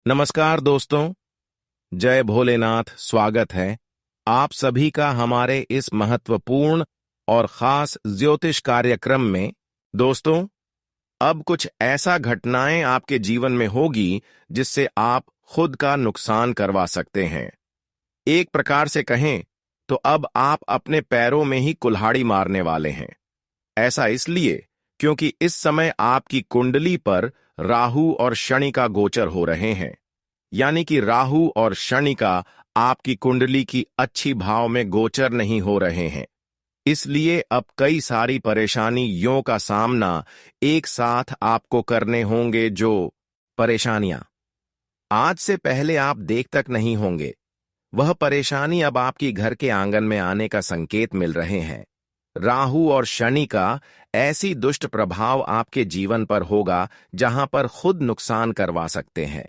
नमस्कार दोस्तों, जय भोलेनाथ। स्वागत है आप सभी का हमारे इस महत्वपूर्ण और खास ज्योतिष कार्यक्रम में। दोस्तों, अब कुछ ऐसा घटनाएं आपके जीवन में होगी जिससे आप खुद का नुकसान करवा सकते हैं। एक प्रकार से कहें तो अब आप अपने पैरों में ही कुल्हाड़ी मारने वाले हैं। ऐसा इसलिए क्योंकि इस समय आपकी कुंडली पर राहु और शनि का गोचर हो रहे हैं। यानी कि राहु और शनि का आपकी कुंडली की अच्छी भाव में गोचर नहीं हो रहे हैं। इसलिए अब कई सारी परेशानियों का सामना एक साथ आपको करने होंगे। जो परेशानियां आज से पहले आप देख तक नहीं होंगे, वह परेशानी अब आपकी घर के आंगन में आने का संकेत मिल रहे हैं। राहु और शनि का ऐसी दुष्ट प्रभाव आपके जीवन पर होगा जहां पर खुद नुकसान करवा सकते हैं।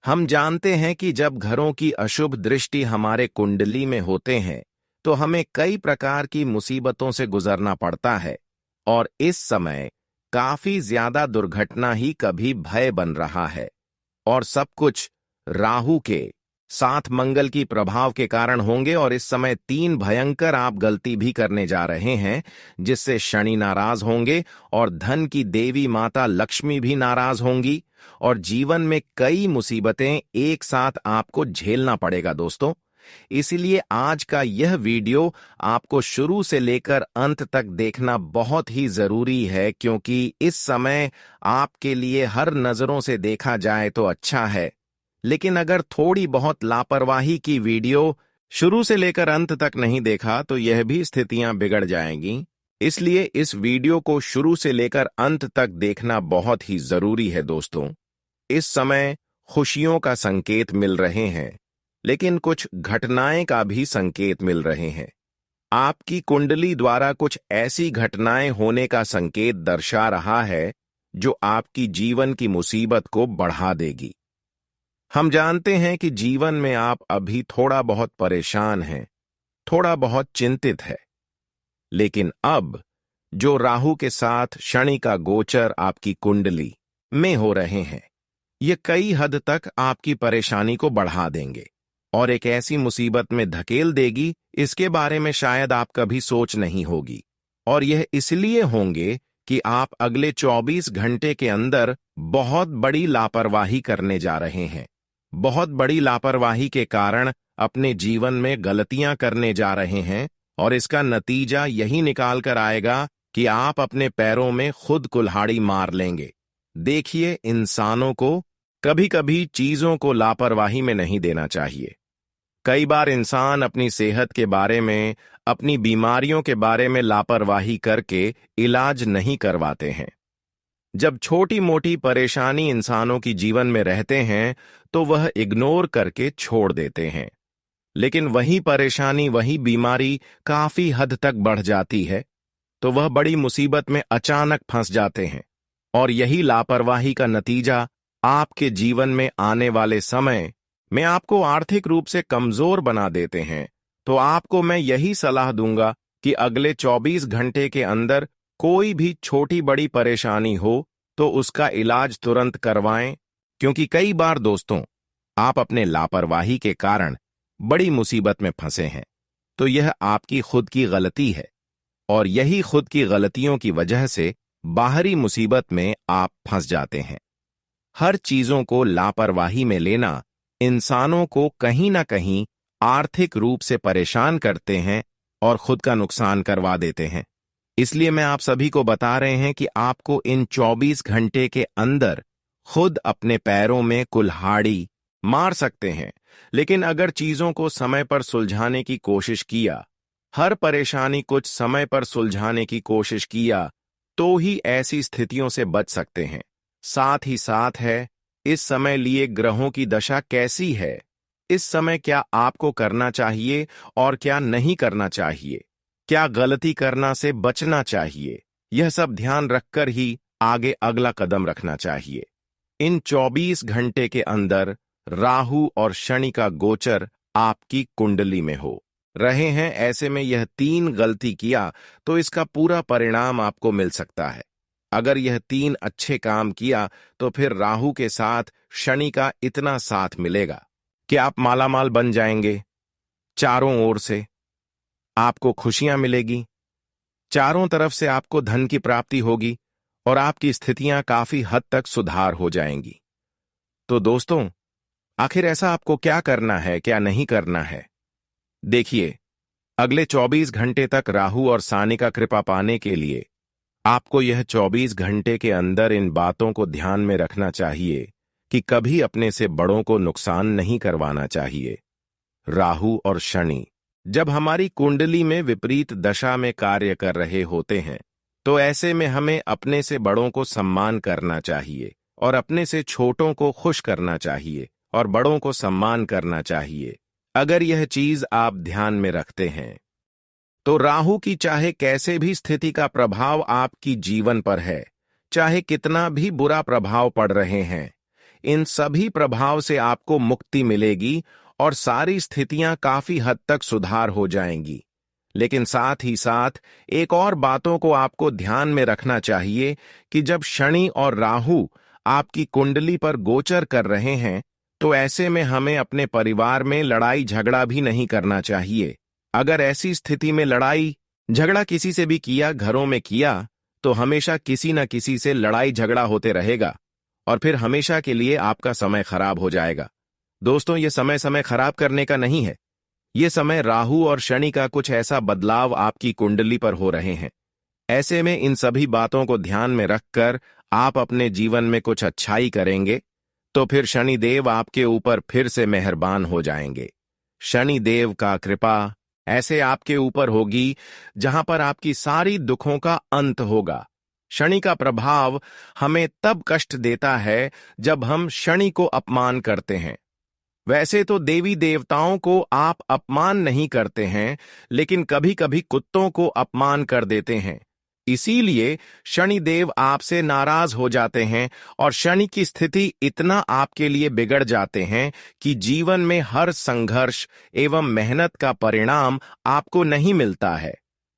हम जानते हैं कि जब घरों की अशुभ दृष्टि हमारे कुंडली में होते हैं तो हमें कई प्रकार की मुसीबतों से गुजरना पड़ता है, और इस समय काफी ज्यादा दुर्घटना ही कभी भय बन रहा है। और सब कुछ राहु के साथ मंगल की प्रभाव के कारण होंगे। और इस समय 3 भयंकर आप गलती भी करने जा रहे हैं जिससे शनि नाराज होंगे और धन की देवी माता लक्ष्मी भी नाराज होंगी, और जीवन में कई मुसीबतें एक साथ आपको झेलना पड़ेगा दोस्तों। इसीलिए आज का यह वीडियो आपको शुरू से लेकर अंत तक देखना बहुत ही जरूरी है, क्योंकि इस समय आपके लिए हर नजरों से देखा जाए तो अच्छा है, लेकिन अगर थोड़ी बहुत लापरवाही की वीडियो शुरू से लेकर अंत तक नहीं देखा तो यह भी स्थितियां बिगड़ जाएंगी। इसलिए इस वीडियो को शुरू से लेकर अंत तक देखना बहुत ही जरूरी है दोस्तों। इस समय खुशियों का संकेत मिल रहे हैं, लेकिन कुछ घटनाएं का भी संकेत मिल रहे हैं। आपकी कुंडली द्वारा कुछ ऐसी घटनाएं होने का संकेत दर्शा रहा है जो आपकी जीवन की मुसीबत को बढ़ा देगी। हम जानते हैं कि जीवन में आप अभी थोड़ा बहुत परेशान हैं, थोड़ा बहुत चिंतित है, लेकिन अब जो राहु के साथ शनि का गोचर आपकी कुंडली में हो रहे हैं, ये कई हद तक आपकी परेशानी को बढ़ा देंगे और एक ऐसी मुसीबत में धकेल देगी, इसके बारे में शायद आप कभी सोच नहीं होगी। और यह इसलिए होंगे कि आप अगले 24 घंटे के अंदर बहुत बड़ी लापरवाही करने जा रहे हैं। बहुत बड़ी लापरवाही के कारण अपने जीवन में गलतियां करने जा रहे हैं, और इसका नतीजा यही निकाल कर आएगा कि आप अपने पैरों में खुद कुल्हाड़ी मार लेंगे। देखिए, इंसानों को कभी कभी चीजों को लापरवाही में नहीं देना चाहिए। कई बार इंसान अपनी सेहत के बारे में, अपनी बीमारियों के बारे में लापरवाही करके इलाज नहीं करवाते हैं। जब छोटी मोटी परेशानी इंसानों की जीवन में रहते हैं तो वह इग्नोर करके छोड़ देते हैं, लेकिन वही परेशानी, वही बीमारी काफी हद तक बढ़ जाती है तो वह बड़ी मुसीबत में अचानक फंस जाते हैं, और यही लापरवाही का नतीजा आपके जीवन में आने वाले समय में आपको आर्थिक रूप से कमजोर बना देते हैं। तो आपको मैं यही सलाह दूंगा कि अगले 24 घंटे के अंदर कोई भी छोटी बड़ी परेशानी हो तो उसका इलाज तुरंत करवाएं, क्योंकि कई बार दोस्तों आप अपने लापरवाही के कारण बड़ी मुसीबत में फंसे हैं। तो यह आपकी खुद की गलती है, और यही खुद की गलतियों की वजह से बाहरी मुसीबत में आप फंस जाते हैं। हर चीजों को लापरवाही में लेना इंसानों को कहीं ना कहीं आर्थिक रूप से परेशान करते हैं और खुद का नुकसान करवा देते हैं। इसलिए मैं आप सभी को बता रहे हैं कि आपको इन 24 घंटे के अंदर खुद अपने पैरों में कुल्हाड़ी मार सकते हैं। लेकिन अगर चीजों को समय पर सुलझाने की कोशिश किया, हर परेशानी कुछ समय पर सुलझाने की कोशिश किया, तो ही ऐसी स्थितियों से बच सकते हैं। साथ ही साथ है, इस समय लिए ग्रहों की दशा कैसी है, इस समय क्या आपको करना चाहिए और क्या नहीं करना चाहिए, क्या गलती करना से बचना चाहिए, यह सब ध्यान रखकर ही आगे अगला कदम रखना चाहिए। इन 24 घंटे के अंदर राहु और शनि का गोचर आपकी कुंडली में हो रहे हैं। ऐसे में यह 3 गलती किया तो इसका पूरा परिणाम आपको मिल सकता है। अगर यह 3 अच्छे काम किया तो फिर राहु के साथ शनि का इतना साथ मिलेगा कि आप मालामाल बन जाएंगे। चारों ओर से आपको खुशियां मिलेगी, चारों तरफ से आपको धन की प्राप्ति होगी और आपकी स्थितियां काफी हद तक सुधार हो जाएंगी। तो दोस्तों, आखिर ऐसा आपको क्या करना है, क्या नहीं करना है? देखिए, अगले 24 घंटे तक राहु और शनि का कृपा पाने के लिए आपको यह 24 घंटे के अंदर इन बातों को ध्यान में रखना चाहिए कि कभी अपने से बड़ों को नुकसान नहीं करवाना चाहिए। राहु और शनि जब हमारी कुंडली में विपरीत दशा में कार्य कर रहे होते हैं, तो ऐसे में हमें अपने से बड़ों को सम्मान करना चाहिए और अपने से छोटों को खुश करना चाहिए और बड़ों को सम्मान करना चाहिए। अगर यह चीज आप ध्यान में रखते हैं तो राहु की चाहे कैसे भी स्थिति का प्रभाव आपकी जीवन पर है, चाहे कितना भी बुरा प्रभाव पड़ रहे हैं, इन सभी प्रभाव से आपको मुक्ति मिलेगी और सारी स्थितियां काफी हद तक सुधार हो जाएंगी। लेकिन साथ ही साथ एक और बातों को आपको ध्यान में रखना चाहिए कि जब शनि और राहु आपकी कुंडली पर गोचर कर रहे हैं, तो ऐसे में हमें अपने परिवार में लड़ाई झगड़ा भी नहीं करना चाहिए। अगर ऐसी स्थिति में लड़ाई झगड़ा किसी से भी किया, घरों में किया, तो हमेशा किसी न किसी से लड़ाई झगड़ा होते रहेगा और फिर हमेशा के लिए आपका समय खराब हो जाएगा। दोस्तों, ये समय खराब करने का नहीं है। ये समय राहु और शनि का कुछ ऐसा बदलाव आपकी कुंडली पर हो रहे हैं। ऐसे में इन सभी बातों को ध्यान में रखकर आप अपने जीवन में कुछ अच्छाई करेंगे तो फिर शनि देव आपके ऊपर फिर से मेहरबान हो जाएंगे। शनि देव का कृपा ऐसे आपके ऊपर होगी जहां पर आपकी सारी दुखों का अंत होगा। शनि का प्रभाव हमें तब कष्ट देता है जब हम शनि को अपमान करते हैं। वैसे तो देवी देवताओं को आप अपमान नहीं करते हैं, लेकिन कभी कभी कुत्तों को अपमान कर देते हैं। इसीलिए शनि देव आपसे नाराज हो जाते हैं और शनि की स्थिति इतना आपके लिए बिगड़ जाते हैं कि जीवन में हर संघर्ष एवं मेहनत का परिणाम आपको नहीं मिलता है।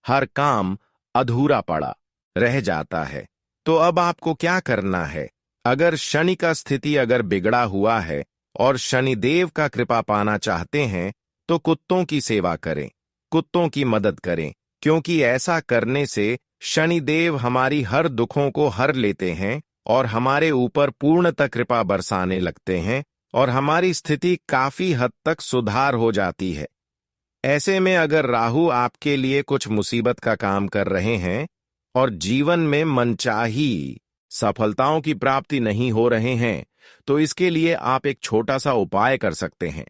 हर काम अधूरा पड़ा रह जाता है। तो अब आपको क्या करना है? अगर शनि का स्थिति अगर बिगड़ा हुआ है और शनि देव का कृपा पाना चाहते हैं, तो कुत्तों की सेवा करें, कुत्तों की मदद करें, क्योंकि ऐसा करने से शनि देव हमारी हर दुखों को हर लेते हैं और हमारे ऊपर पूर्णतः कृपा बरसाने लगते हैं और हमारी स्थिति काफी हद तक सुधार हो जाती है। ऐसे में अगर राहु आपके लिए कुछ मुसीबत का काम कर रहे हैं और जीवन में मनचाही सफलताओं की प्राप्ति नहीं हो रहे हैं, तो इसके लिए आप एक छोटा सा उपाय कर सकते हैं।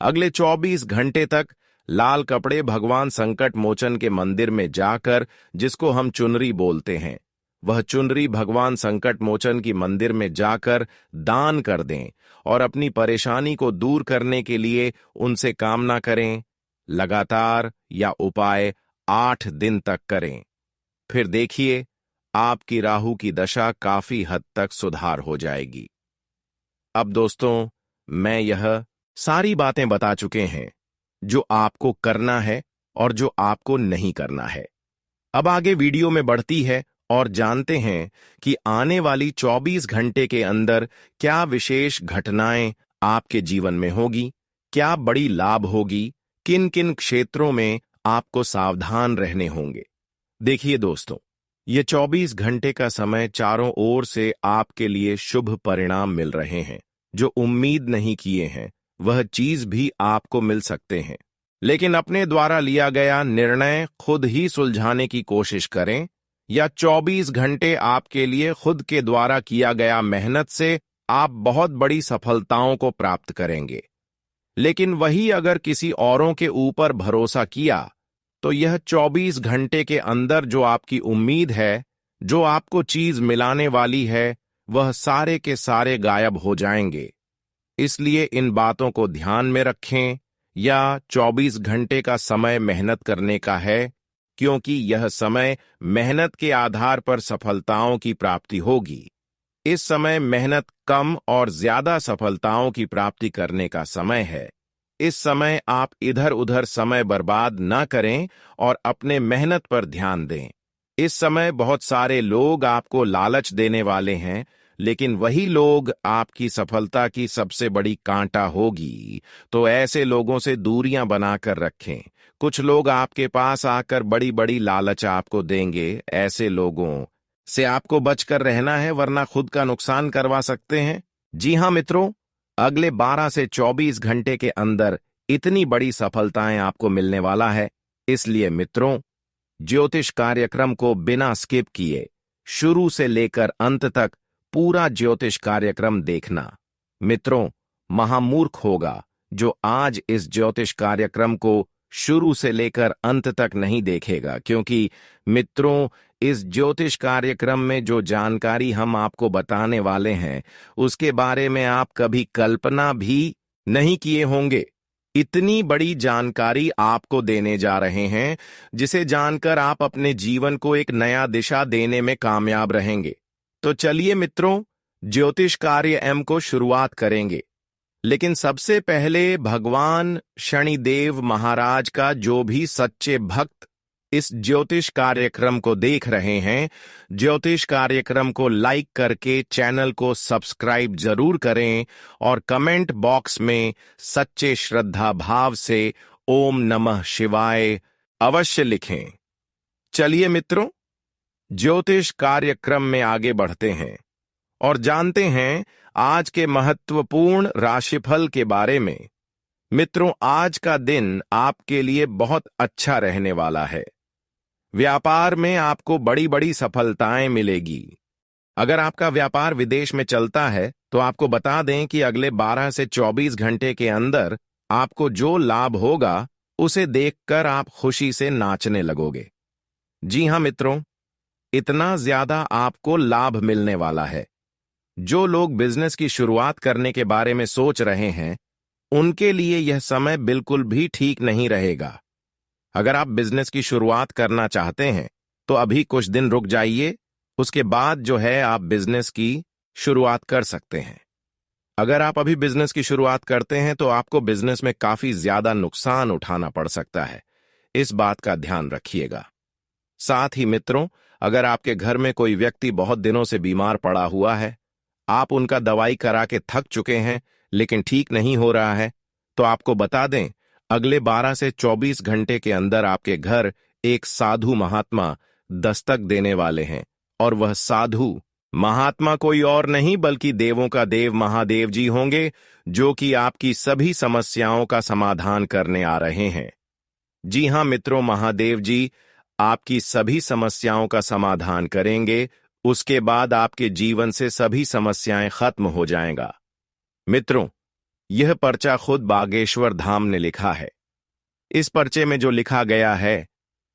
अगले 24 घंटे तक लाल कपड़े भगवान संकट मोचन के मंदिर में जाकर, जिसको हम चुनरी बोलते हैं, वह चुनरी भगवान संकट मोचन की मंदिर में जाकर दान कर दें और अपनी परेशानी को दूर करने के लिए उनसे कामना करें। लगातार या उपाय 8 दिन तक करें। फिर देखिए, आपकी राहु की दशा काफी हद तक सुधार हो जाएगी। अब दोस्तों, मैं यह सारी बातें बता चुके हैं जो आपको करना है और जो आपको नहीं करना है। अब आगे वीडियो में बढ़ती है और जानते हैं कि आने वाली 24 घंटे के अंदर क्या विशेष घटनाएं आपके जीवन में होगी, क्या बड़ी लाभ होगी, किन किन क्षेत्रों में आपको सावधान रहने होंगे। देखिए दोस्तों, ये 24 घंटे का समय चारों ओर से आपके लिए शुभ परिणाम मिल रहे हैं। जो उम्मीद नहीं किए हैं वह चीज भी आपको मिल सकते हैं, लेकिन अपने द्वारा लिया गया निर्णय खुद ही सुलझाने की कोशिश करें, या 24 घंटे आपके लिए खुद के द्वारा किया गया मेहनत से आप बहुत बड़ी सफलताओं को प्राप्त करेंगे। लेकिन वही अगर किसी औरों के ऊपर भरोसा किया तो यह 24 घंटे के अंदर जो आपकी उम्मीद है, जो आपको चीज मिलाने वाली है, वह सारे के सारे गायब हो जाएंगे। इसलिए इन बातों को ध्यान में रखें। या 24 घंटे का समय मेहनत करने का है, क्योंकि यह समय मेहनत के आधार पर सफलताओं की प्राप्ति होगी। इस समय मेहनत कम और ज्यादा सफलताओं की प्राप्ति करने का समय है। इस समय आप इधर उधर समय बर्बाद न करें और अपने मेहनत पर ध्यान दें। इस समय बहुत सारे लोग आपको लालच देने वाले हैं, लेकिन वही लोग आपकी सफलता की सबसे बड़ी कांटा होगी। तो ऐसे लोगों से दूरियां बनाकर रखें। कुछ लोग आपके पास आकर बड़ी बड़ी लालच आपको देंगे। ऐसे लोगों से आपको बचकर रहना है, वरना खुद का नुकसान करवा सकते हैं। जी हां मित्रों, अगले 12 से 24 घंटे के अंदर इतनी बड़ी सफलताएं आपको मिलने वाला है। इसलिए मित्रों, ज्योतिष कार्यक्रम को बिना स्किप किए शुरू से लेकर अंत तक पूरा ज्योतिष कार्यक्रम देखना। मित्रों, महामूर्ख होगा जो आज इस ज्योतिष कार्यक्रम को शुरू से लेकर अंत तक नहीं देखेगा, क्योंकि मित्रों, इस ज्योतिष कार्यक्रम में जो जानकारी हम आपको बताने वाले हैं उसके बारे में आप कभी कल्पना भी नहीं किए होंगे। इतनी बड़ी जानकारी आपको देने जा रहे हैं जिसे जानकर आप अपने जीवन को एक नया दिशा देने में कामयाब रहेंगे। तो चलिए मित्रों, ज्योतिष कार्य एम को शुरुआत करेंगे। लेकिन सबसे पहले भगवान शनिदेव महाराज का जो भी सच्चे भक्त इस ज्योतिष कार्यक्रम को देख रहे हैं, ज्योतिष कार्यक्रम को लाइक करके चैनल को सब्सक्राइब जरूर करें और कमेंट बॉक्स में सच्चे श्रद्धा भाव से ओम नमः शिवाय अवश्य लिखें। चलिए मित्रों, ज्योतिष कार्यक्रम में आगे बढ़ते हैं और जानते हैं आज के महत्वपूर्ण राशिफल के बारे में। मित्रों, आज का दिन आपके लिए बहुत अच्छा रहने वाला है। व्यापार में आपको बड़ी बड़ी सफलताएं मिलेगी। अगर आपका व्यापार विदेश में चलता है तो आपको बता दें कि अगले 12 से 24 घंटे के अंदर आपको जो लाभ होगा उसे देखकर आप खुशी से नाचने लगोगे। जी हां मित्रों, इतना ज्यादा आपको लाभ मिलने वाला है। जो लोग बिजनेस की शुरुआत करने के बारे में सोच रहे हैं उनके लिए यह समय बिल्कुल भी ठीक नहीं रहेगा। अगर आप बिजनेस की शुरुआत करना चाहते हैं तो अभी कुछ दिन रुक जाइए, उसके बाद जो है आप बिजनेस की शुरुआत कर सकते हैं। अगर आप अभी बिजनेस की शुरुआत करते हैं तो आपको बिजनेस में काफी ज्यादा नुकसान उठाना पड़ सकता है। इस बात का ध्यान रखिएगा। साथ ही मित्रों, अगर आपके घर में कोई व्यक्ति बहुत दिनों से बीमार पड़ा हुआ है, आप उनका दवाई करा के थक चुके हैं लेकिन ठीक नहीं हो रहा है, तो आपको बता दें अगले 12 से 24 घंटे के अंदर आपके घर एक साधु महात्मा दस्तक देने वाले हैं। और वह साधु महात्मा कोई और नहीं बल्कि देवों का देव महादेव जी होंगे, जो कि आपकी सभी समस्याओं का समाधान करने आ रहे हैं। जी हां मित्रों, महादेव जी आपकी सभी समस्याओं का समाधान करेंगे। उसके बाद आपके जीवन से सभी समस्याएं खत्म हो जाएगा। मित्रों, यह पर्चा खुद बागेश्वर धाम ने लिखा है। इस पर्चे में जो लिखा गया है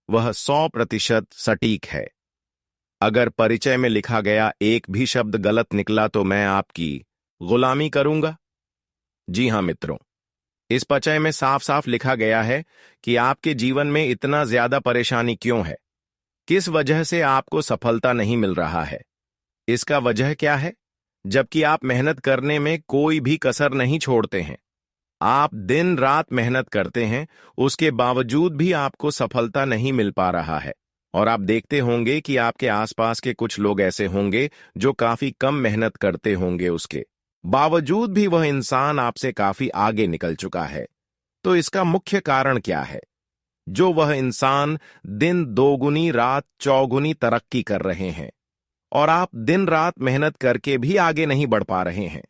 वह 100% सटीक है। अगर परिचय में लिखा गया एक भी शब्द गलत निकला तो मैं आपकी गुलामी करूंगा। जी हां मित्रों, इस पर्चे में साफ साफ लिखा गया है कि आपके जीवन में इतना ज्यादा परेशानी क्यों है, किस वजह से आपको सफलता नहीं मिल रहा है। इसका वजह क्या है? जबकि आप मेहनत करने में कोई भी कसर नहीं छोड़ते हैं, आप दिन रात मेहनत करते हैं, उसके बावजूद भी आपको सफलता नहीं मिल पा रहा है। और आप देखते होंगे कि आपके आसपास के कुछ लोग ऐसे होंगे जो काफी कम मेहनत करते होंगे, उसके बावजूद भी वह इंसान आपसे काफी आगे निकल चुका है। तो इसका मुख्य कारण क्या है? जो वह इंसान दिन दोगुनी रात चौगुनी तरक्की कर रहे हैं और आप दिन रात मेहनत करके भी आगे नहीं बढ़ पा रहे हैं।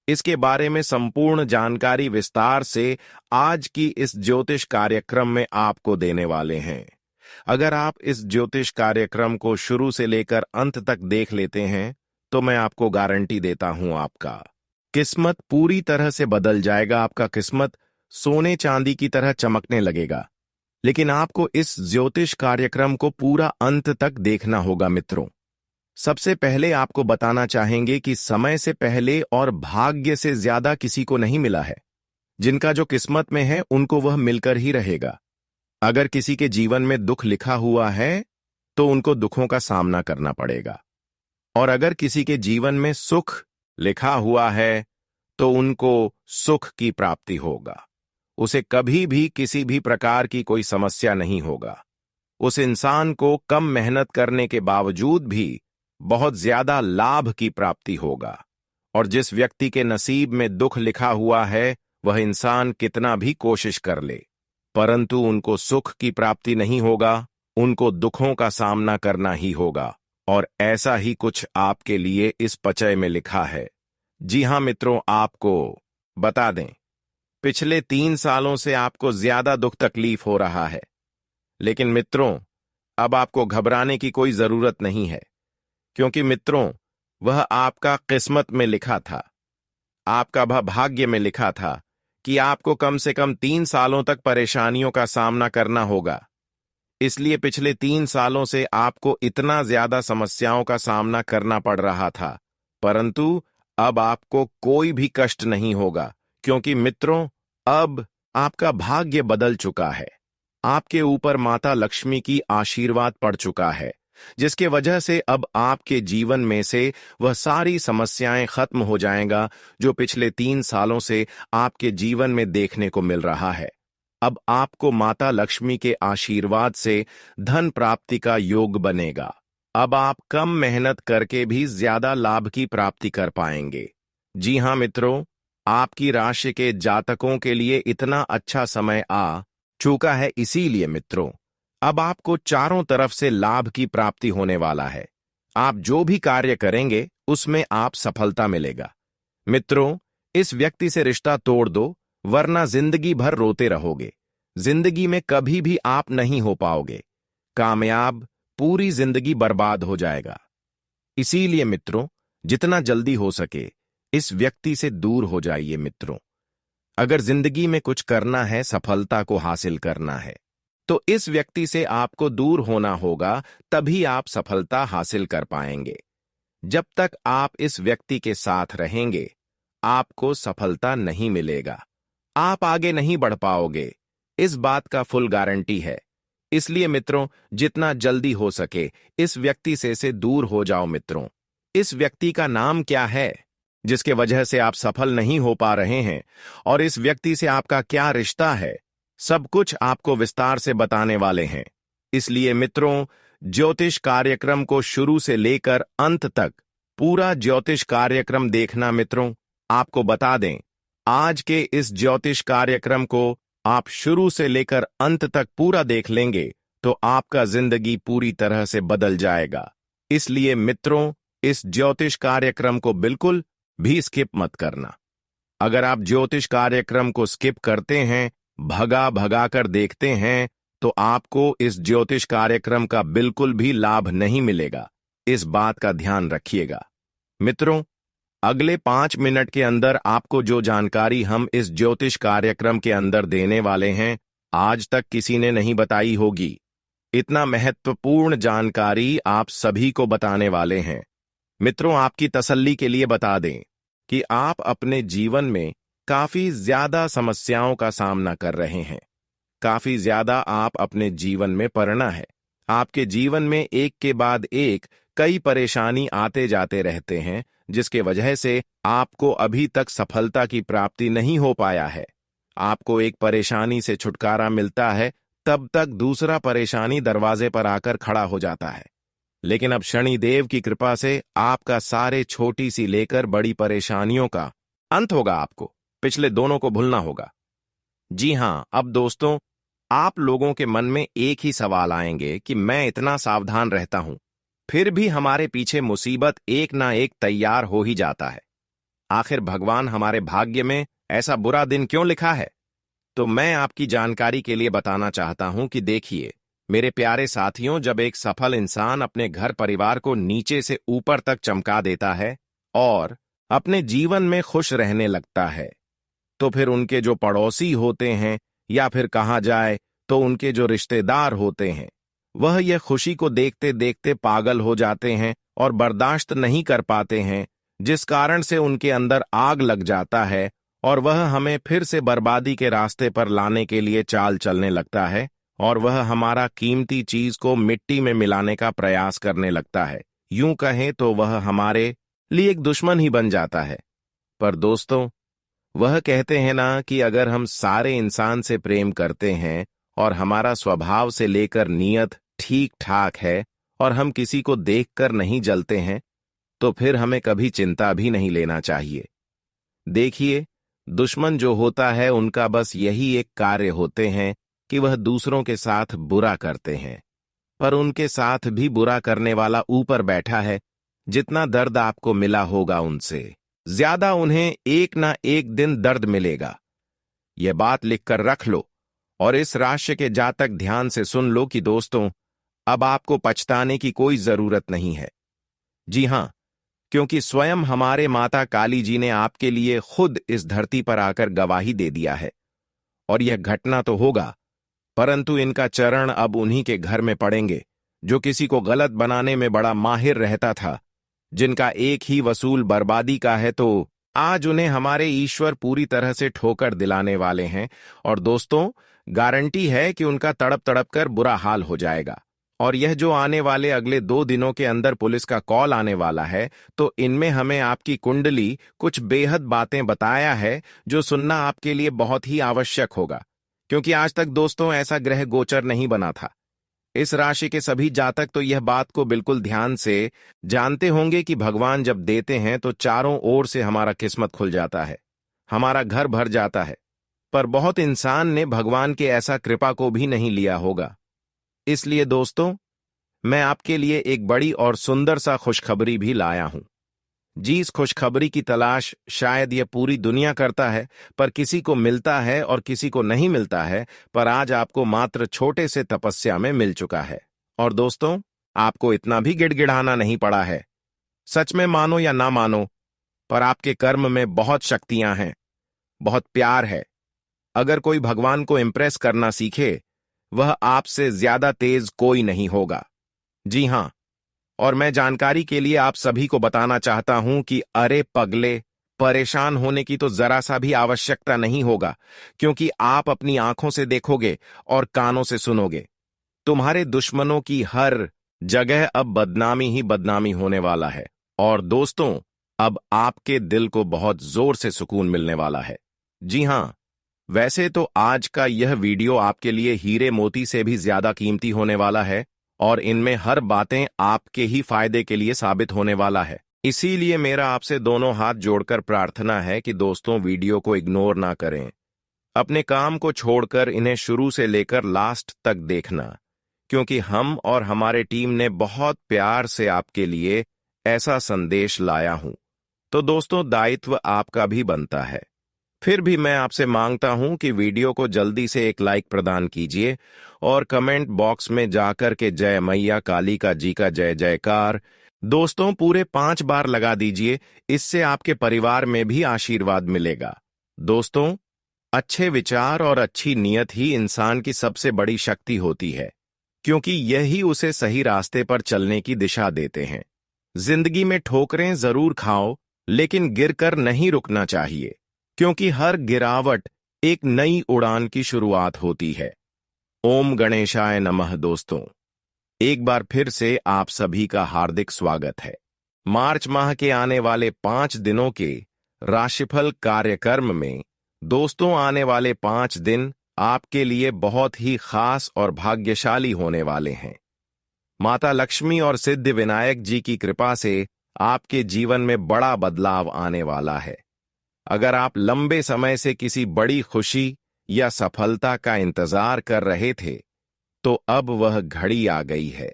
इसके बारे में संपूर्ण जानकारी विस्तार से आज की इस ज्योतिष कार्यक्रम में आपको देने वाले हैं। अगर आप इस ज्योतिष कार्यक्रम को शुरू से लेकर अंत तक देख लेते हैं तो मैं आपको गारंटी देता हूं, आपका किस्मत पूरी तरह से बदल जाएगा। आपका किस्मत सोने चांदी की तरह चमकने लगेगा। लेकिन आपको इस ज्योतिष कार्यक्रम को पूरा अंत तक देखना होगा। मित्रों, सबसे पहले आपको बताना चाहेंगे कि समय से पहले और भाग्य से ज्यादा किसी को नहीं मिला है। जिनका जो किस्मत में है उनको वह मिलकर ही रहेगा। अगर किसी के जीवन में दुख लिखा हुआ है तो उनको दुखों का सामना करना पड़ेगा, और अगर किसी के जीवन में सुख लिखा हुआ है तो उनको सुख की प्राप्ति होगा। उसे कभी भी किसी भी प्रकार की कोई समस्या नहीं होगा। उस इंसान को कम मेहनत करने के बावजूद भी बहुत ज्यादा लाभ की प्राप्ति होगा। और जिस व्यक्ति के नसीब में दुख लिखा हुआ है, वह इंसान कितना भी कोशिश कर ले, परंतु उनको सुख की प्राप्ति नहीं होगा, उनको दुखों का सामना करना ही होगा। और ऐसा ही कुछ आपके लिए इस पचय में लिखा है। जी हां मित्रों, आपको बता दें, पिछले 3 सालों से आपको ज्यादा दुख तकलीफ हो रहा है। लेकिन मित्रों, अब आपको घबराने की कोई जरूरत नहीं है, क्योंकि मित्रों, वह आपका किस्मत में लिखा था, आपका वह भाग्य में लिखा था कि आपको कम से कम 3 सालों तक परेशानियों का सामना करना होगा। इसलिए पिछले 3 सालों से आपको इतना ज्यादा समस्याओं का सामना करना पड़ रहा था, परंतु अब आपको कोई भी कष्ट नहीं होगा, क्योंकि मित्रों, अब आपका भाग्य बदल चुका है। आपके ऊपर माता लक्ष्मी की आशीर्वाद पड़ चुका है, जिसके वजह से अब आपके जीवन में से वह सारी समस्याएं खत्म हो जाएगा जो पिछले 3 सालों से आपके जीवन में देखने को मिल रहा है। अब आपको माता लक्ष्मी के आशीर्वाद से धन प्राप्ति का योग बनेगा। अब आप कम मेहनत करके भी ज्यादा लाभ की प्राप्ति कर पाएंगे। जी हां मित्रों, आपकी राशि के जातकों के लिए इतना अच्छा समय आ चुका है। इसीलिए मित्रों, अब आपको चारों तरफ से लाभ की प्राप्ति होने वाला है। आप जो भी कार्य करेंगे उसमें आप सफलता मिलेगा। मित्रों, इस व्यक्ति से रिश्ता तोड़ दो, वरना जिंदगी भर रोते रहोगे। जिंदगी में कभी भी आप नहीं हो पाओगे कामयाब, पूरी जिंदगी बर्बाद हो जाएगा। इसीलिए मित्रों, जितना जल्दी हो सके इस व्यक्ति से दूर हो जाइए। मित्रों, अगर जिंदगी में कुछ करना है, सफलता को हासिल करना है, तो इस व्यक्ति से आपको दूर होना होगा, तभी आप सफलता हासिल कर पाएंगे। जब तक आप इस व्यक्ति के साथ रहेंगे, आपको सफलता नहीं मिलेगा, आप आगे नहीं बढ़ पाओगे। इस बात का फुल गारंटी है। इसलिए मित्रों, जितना जल्दी हो सके इस व्यक्ति से दूर हो जाओ। मित्रों, इस व्यक्ति का नाम क्या है जिसके वजह से आप सफल नहीं हो पा रहे हैं, और इस व्यक्ति से आपका क्या रिश्ता है, सब कुछ आपको विस्तार से बताने वाले हैं। इसलिए मित्रों, ज्योतिष कार्यक्रम को शुरू से लेकर अंत तक पूरा ज्योतिष कार्यक्रम देखना। मित्रों, आपको बता दें, आज के इस ज्योतिष कार्यक्रम को आप शुरू से लेकर अंत तक पूरा देख लेंगे तो आपका जिंदगी पूरी तरह से बदल जाएगा। इसलिए मित्रों, इस ज्योतिष कार्यक्रम को बिल्कुल भी स्किप मत करना। अगर आप ज्योतिष कार्यक्रम को स्किप करते हैं, भगा भगा कर देखते हैं, तो आपको इस ज्योतिष कार्यक्रम का बिल्कुल भी लाभ नहीं मिलेगा। इस बात का ध्यान रखिएगा। मित्रों, अगले 5 मिनट के अंदर आपको जो जानकारी हम इस ज्योतिष कार्यक्रम के अंदर देने वाले हैं, आज तक किसी ने नहीं बताई होगी। इतना महत्वपूर्ण जानकारी आप सभी को बताने वाले हैं। मित्रों, आपकी तसल्ली के लिए बता दें कि आप अपने जीवन में काफी ज्यादा समस्याओं का सामना कर रहे हैं। काफी ज्यादा आप अपने जीवन में पड़ना है। आपके जीवन में एक के बाद एक कई परेशानी आते जाते रहते हैं, जिसके वजह से आपको अभी तक सफलता की प्राप्ति नहीं हो पाया है। आपको एक परेशानी से छुटकारा मिलता है, तब तक दूसरा परेशानी दरवाजे पर आकर खड़ा हो जाता है। लेकिन अब शनिदेव की कृपा से आपका सारे छोटी सी लेकर बड़ी परेशानियों का अंत होगा। आपको पिछले दोनों को भूलना होगा। जी हां, अब दोस्तों, आप लोगों के मन में एक ही सवाल आएंगे कि मैं इतना सावधान रहता हूं, फिर भी हमारे पीछे मुसीबत एक ना एक तैयार हो ही जाता है। आखिर भगवान हमारे भाग्य में ऐसा बुरा दिन क्यों लिखा है? तो मैं आपकी जानकारी के लिए बताना चाहता हूं कि देखिए मेरे प्यारे साथियों, जब एक सफल इंसान अपने घर परिवार को नीचे से ऊपर तक चमका देता है और अपने जीवन में खुश रहने लगता है, तो फिर उनके जो पड़ोसी होते हैं या फिर कहा जाए तो उनके जो रिश्तेदार होते हैं, वह यह खुशी को देखते देखते पागल हो जाते हैं और बर्दाश्त नहीं कर पाते हैं, जिस कारण से उनके अंदर आग लग जाता है और वह हमें फिर से बर्बादी के रास्ते पर लाने के लिए चाल चलने लगता है और वह हमारा कीमती चीज को मिट्टी में मिलाने का प्रयास करने लगता है। यूं कहें तो वह हमारे लिए एक दुश्मन ही बन जाता है। पर दोस्तों, वह कहते हैं ना कि अगर हम सारे इंसान से प्रेम करते हैं और हमारा स्वभाव से लेकर नीयत ठीक ठाक है और हम किसी को देखकर नहीं जलते हैं, तो फिर हमें कभी चिंता भी नहीं लेना चाहिए। देखिए, दुश्मन जो होता है उनका बस यही एक कार्य होते हैं कि वह दूसरों के साथ बुरा करते हैं, पर उनके साथ भी बुरा करने वाला ऊपर बैठा है। जितना दर्द आपको मिला होगा उनसे ज्यादा उन्हें एक ना एक दिन दर्द मिलेगा। यह बात लिखकर रख लो और इस राशि के जातक ध्यान से सुन लो कि दोस्तों, अब आपको पछताने की कोई जरूरत नहीं है। जी हां, क्योंकि स्वयं हमारे माता काली जी ने आपके लिए खुद इस धरती पर आकर गवाही दे दिया है। और यह घटना तो होगा, परंतु इनका चरण अब उन्हीं के घर में पड़ेंगे जो किसी को गलत बनाने में बड़ा माहिर रहता था, जिनका एक ही वसूल बर्बादी का है। तो आज उन्हें हमारे ईश्वर पूरी तरह से ठोकर दिलाने वाले हैं। और दोस्तों, गारंटी है कि उनका तड़प तड़प कर बुरा हाल हो जाएगा। और यह जो आने वाले अगले 2 दिनों के अंदर पुलिस का कॉल आने वाला है, तो इनमें हमें आपकी कुंडली कुछ बेहद बातें बताया है जो सुनना आपके लिए बहुत ही आवश्यक होगा, क्योंकि आज तक दोस्तों ऐसा ग्रह गोचर नहीं बना था। इस राशि के सभी जातक तो यह बात को बिल्कुल ध्यान से जानते होंगे कि भगवान जब देते हैं तो चारों ओर से हमारा किस्मत खुल जाता है, हमारा घर भर जाता है। पर बहुत इंसान ने भगवान के ऐसा कृपा को भी नहीं लिया होगा। इसलिए दोस्तों, मैं आपके लिए एक बड़ी और सुंदर सा खुशखबरी भी लाया हूं। जी, इस खुशखबरी की तलाश शायद यह पूरी दुनिया करता है, पर किसी को मिलता है और किसी को नहीं मिलता है। पर आज आपको मात्र छोटे से तपस्या में मिल चुका है। और दोस्तों, आपको इतना भी गिड़गिड़ाना नहीं पड़ा है। सच में मानो या ना मानो, पर आपके कर्म में बहुत शक्तियां हैं, बहुत प्यार है। अगर कोई भगवान को इंप्रेस करना सीखे, वह आपसे ज्यादा तेज कोई नहीं होगा। जी हां, और मैं जानकारी के लिए आप सभी को बताना चाहता हूं कि अरे पगले, परेशान होने की तो जरा सा भी आवश्यकता नहीं होगा, क्योंकि आप अपनी आंखों से देखोगे और कानों से सुनोगे। तुम्हारे दुश्मनों की हर जगह अब बदनामी ही बदनामी होने वाला है। और दोस्तों, अब आपके दिल को बहुत जोर से सुकून मिलने वाला है। जी हां, वैसे तो आज का यह वीडियो आपके लिए हीरे मोती से भी ज्यादा कीमती होने वाला है, और इनमें हर बातें आपके ही फायदे के लिए साबित होने वाला है। इसीलिए मेरा आपसे दोनों हाथ जोड़कर प्रार्थना है कि दोस्तों, वीडियो को इग्नोर ना करें। अपने काम को छोड़कर इन्हें शुरू से लेकर लास्ट तक देखना, क्योंकि हम और हमारे टीम ने बहुत प्यार से आपके लिए ऐसा संदेश लाया हूं। तो दोस्तों, दायित्व आपका भी बनता है। फिर भी मैं आपसे मांगता हूं कि वीडियो को जल्दी से एक लाइक प्रदान कीजिए और कमेंट बॉक्स में जाकर के जय मैया काली का जी का जय जयकार दोस्तों पूरे 5 बार लगा दीजिए। इससे आपके परिवार में भी आशीर्वाद मिलेगा। दोस्तों, अच्छे विचार और अच्छी नीयत ही इंसान की सबसे बड़ी शक्ति होती है, क्योंकि यही उसे सही रास्ते पर चलने की दिशा देते हैं। जिंदगी में ठोकरें जरूर खाओ, लेकिन गिरकर नहीं रुकना चाहिए, क्योंकि हर गिरावट एक नई उड़ान की शुरुआत होती है। ओम गणेशाय नमः। दोस्तों, एक बार फिर से आप सभी का हार्दिक स्वागत है। मार्च माह के आने वाले 5 दिनों के राशिफल कार्यक्रम में दोस्तों, आने वाले 5 दिन आपके लिए बहुत ही खास और भाग्यशाली होने वाले हैं। माता लक्ष्मी और सिद्धि विनायक जी की कृपा से आपके जीवन में बड़ा बदलाव आने वाला है। अगर आप लंबे समय से किसी बड़ी खुशी या सफलता का इंतजार कर रहे थे, तो अब वह घड़ी आ गई है।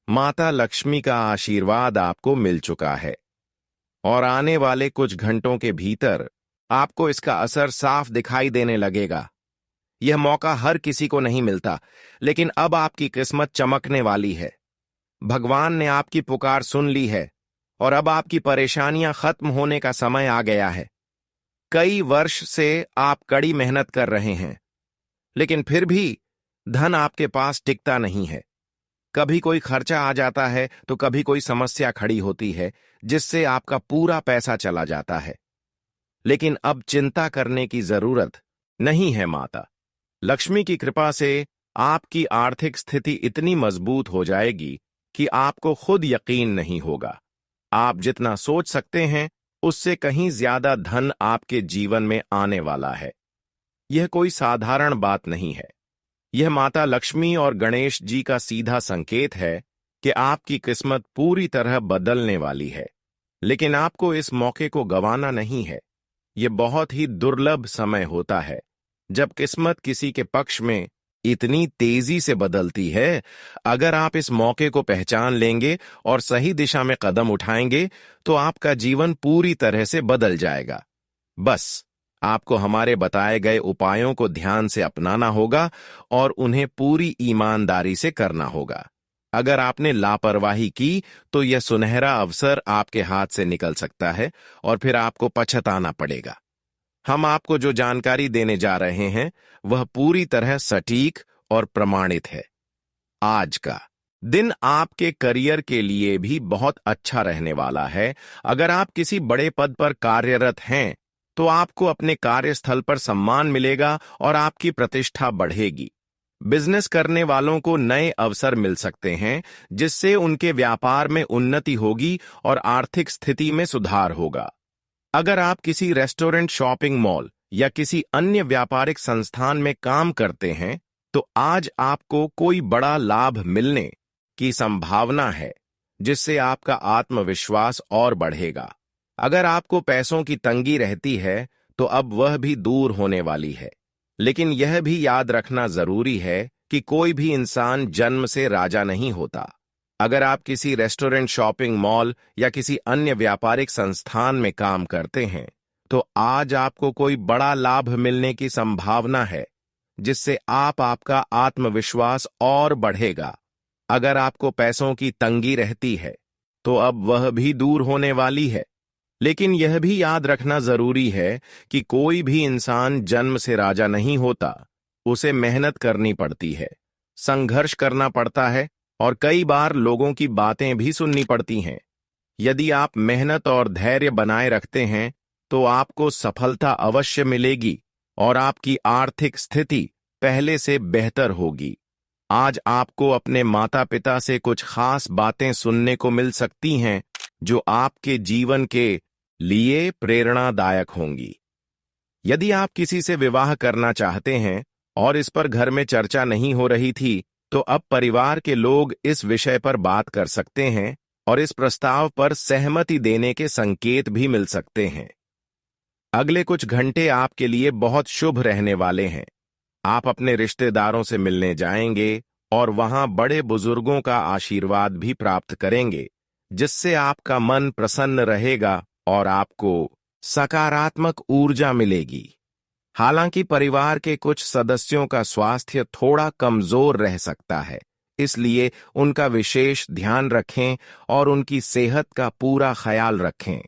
माता लक्ष्मी का आशीर्वाद आपको मिल चुका है और आने वाले कुछ घंटों के भीतर आपको इसका असर साफ दिखाई देने लगेगा। यह मौका हर किसी को नहीं मिलता, लेकिन अब आपकी किस्मत चमकने वाली है। भगवान ने आपकी पुकार सुन ली है और अब आपकी परेशानियां खत्म होने का समय आ गया है। कई वर्ष से आप कड़ी मेहनत कर रहे हैं, लेकिन फिर भी धन आपके पास टिकता नहीं है। कभी कोई खर्चा आ जाता है तो कभी कोई समस्या खड़ी होती है, जिससे आपका पूरा पैसा चला जाता है। लेकिन अब चिंता करने की जरूरत नहीं है। माता लक्ष्मी की कृपा से आपकी आर्थिक स्थिति इतनी मजबूत हो जाएगी कि आपको खुद यकीन नहीं होगा। आप जितना सोच सकते हैं, उससे कहीं ज्यादा धन आपके जीवन में आने वाला है। यह कोई साधारण बात नहीं है। यह माता लक्ष्मी और गणेश जी का सीधा संकेत है कि आपकी किस्मत पूरी तरह बदलने वाली है। लेकिन आपको इस मौके को गंवाना नहीं है। यह बहुत ही दुर्लभ समय होता है जब किस्मत किसी के पक्ष में इतनी तेजी से बदलती है। अगर आप इस मौके को पहचान लेंगे और सही दिशा में कदम उठाएंगे तो आपका जीवन पूरी तरह से बदल जाएगा। बस आपको हमारे बताए गए उपायों को ध्यान से अपनाना होगा और उन्हें पूरी ईमानदारी से करना होगा। अगर आपने लापरवाही की तो यह सुनहरा अवसर आपके हाथ से निकल सकता है और फिर आपको पछताना पड़ेगा। हम आपको जो जानकारी देने जा रहे हैं वह पूरी तरह सटीक और प्रमाणित है। आज का दिन आपके करियर के लिए भी बहुत अच्छा रहने वाला है। अगर आप किसी बड़े पद पर कार्यरत हैं तो आपको अपने कार्यस्थल पर सम्मान मिलेगा और आपकी प्रतिष्ठा बढ़ेगी। बिजनेस करने वालों को नए अवसर मिल सकते हैं जिससे उनके व्यापार में उन्नति होगी और आर्थिक स्थिति में सुधार होगा। अगर आप किसी रेस्टोरेंट, शॉपिंग मॉल या किसी अन्य व्यापारिक संस्थान में काम करते हैं तो आज आपको कोई बड़ा लाभ मिलने की संभावना है जिससे आपका आत्मविश्वास और बढ़ेगा। अगर आपको पैसों की तंगी रहती है तो अब वह भी दूर होने वाली है। लेकिन यह भी याद रखना जरूरी है कि कोई भी इंसान जन्म से राजा नहीं होता। अगर आप किसी रेस्टोरेंट, शॉपिंग मॉल या किसी अन्य व्यापारिक संस्थान में काम करते हैं तो आज आपको कोई बड़ा लाभ मिलने की संभावना है जिससे आपका आत्मविश्वास और बढ़ेगा। अगर आपको पैसों की तंगी रहती है तो अब वह भी दूर होने वाली है। लेकिन यह भी याद रखना जरूरी है कि कोई भी इंसान जन्म से राजा नहीं होता। उसे मेहनत करनी पड़ती है, संघर्ष करना पड़ता है और कई बार लोगों की बातें भी सुननी पड़ती हैं। यदि आप मेहनत और धैर्य बनाए रखते हैं तो आपको सफलता अवश्य मिलेगी और आपकी आर्थिक स्थिति पहले से बेहतर होगी। आज आपको अपने माता पिता से कुछ खास बातें सुनने को मिल सकती हैं जो आपके जीवन के लिए प्रेरणादायक होंगी। यदि आप किसी से विवाह करना चाहते हैं और इस पर घर में चर्चा नहीं हो रही थी तो अब परिवार के लोग इस विषय पर बात कर सकते हैं और इस प्रस्ताव पर सहमति देने के संकेत भी मिल सकते हैं। अगले कुछ घंटे आपके लिए बहुत शुभ रहने वाले हैं। आप अपने रिश्तेदारों से मिलने जाएंगे और वहां बड़े बुजुर्गों का आशीर्वाद भी प्राप्त करेंगे जिससे आपका मन प्रसन्न रहेगा और आपको सकारात्मक ऊर्जा मिलेगी। हालांकि परिवार के कुछ सदस्यों का स्वास्थ्य थोड़ा कमजोर रह सकता है, इसलिए उनका विशेष ध्यान रखें और उनकी सेहत का पूरा ख्याल रखें।